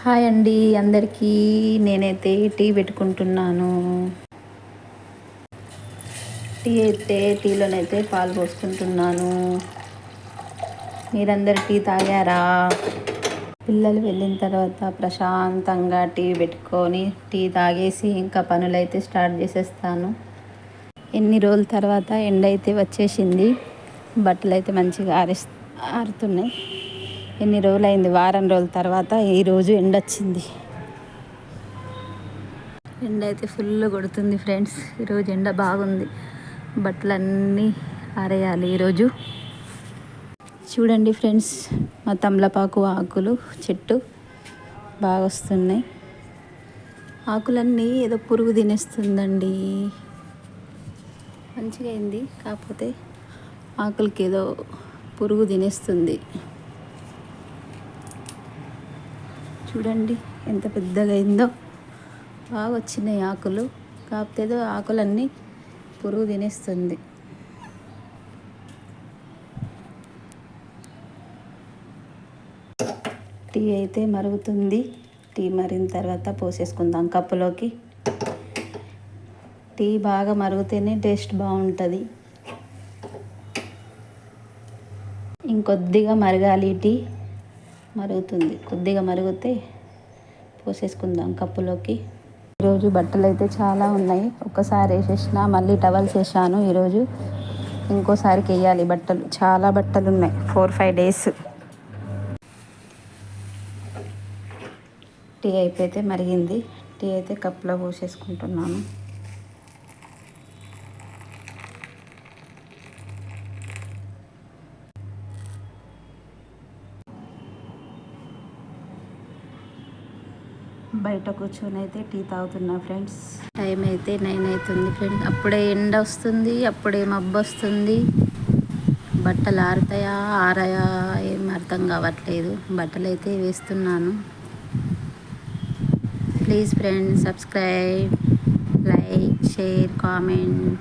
Hi అండి అందరికీ. నేనైతే టీ పెట్టుకుంటున్నాను. టీలోనైతే పాలు పోసుకుంటున్నాను. మీరందరు టీ తాగారా? పిల్లలు వెళ్ళిన తర్వాత ప్రశాంతంగా టీ పెట్టుకొని టీ తాగేసి ఇంకా పనులైతే స్టార్ట్ చేసేస్తాను. ఎన్ని రోజుల తర్వాత ఎండ అయితే వచ్చేసింది. బట్టలు అయితే మంచిగా ఆరుతున్నాయి. ఎన్ని రోజులైంది, వారం రోజుల తర్వాత ఈరోజు ఎండ వచ్చింది. ఎండ అయితే ఫుల్ కొడుతుంది ఫ్రెండ్స్. ఈరోజు ఎండ బాగుంది. బట్టలన్నీ ఆరేయాలి ఈరోజు. చూడండి ఫ్రెండ్స్, మా తమలపాకు ఆకులు చెట్టు బాగా వస్తున్నాయి. ఆకులన్నీ ఏదో పురుగు తినేస్తుందండి. మంచిగా అయింది, కాకపోతే ఆకులకి ఏదో పురుగు తినేస్తుంది. చూడండి ఎంత పెద్దగా అయిందో. బాగా వచ్చినాయి ఆకులు, కాకపోతే ఏదో ఆకులన్నీ పురుగు తినేస్తుంది. టీ అయితే మరుగుతుంది. టీ మరిగిన తర్వాత పోసేసుకుందాం కప్పులోకి. టీ బాగా మరుగుతేనే టేస్ట్ బాగుంటుంది. ఇంకొద్దిగా మరగాలి. టీ మరుగుతుంది, కొద్దిగా మరిగితే పోసేసుకుందాం కప్పులోకి. ఈరోజు బట్టలు అయితే చాలా ఉన్నాయి. ఒక్కసారి వేసేసిన, మళ్ళీ టవల్స్ వేసాను. ఈరోజు ఇంకోసారికి వేయాలి బట్టలు. చాలా బట్టలు ఉన్నాయి, 4-5 డేస్. టీ అయిపోతే మరిగింది. టీ అయితే కప్పులో పోసేసుకుంటున్నాను. బయట కూర్చొని అయితే టీ తాగుతున్నా ఫ్రెండ్స్. టైం అయితే 9 అవుతుంది ఫ్రెండ్స్. అప్పుడే ఎండ వస్తుంది, అప్పుడే మబ్బు వస్తుంది. బట్టలు ఆరుతాయా ఆరాయా ఏం అర్థం కావట్లేదు. బట్టలు అయితే వేస్తున్నాను. Please friends, subscribe, like, share, comment.